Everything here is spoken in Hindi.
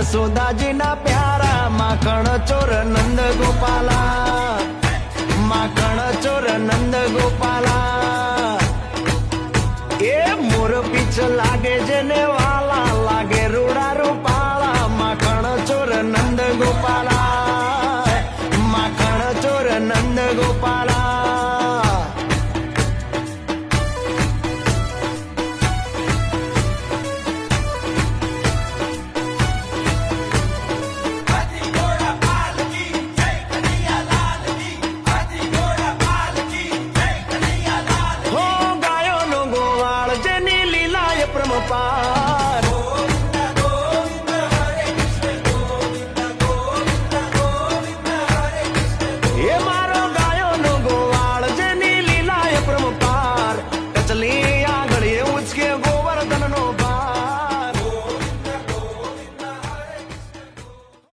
यशोदाजी ना प्यारा माखण चोर नंद गोपाला, माखण चोर नंद गोपाला। ए मोर पीछ लागे जने वाला लागे रूड़ा रूपाला, माखण चोर नंद गोपाला, माखण चोर नंद गोपाला।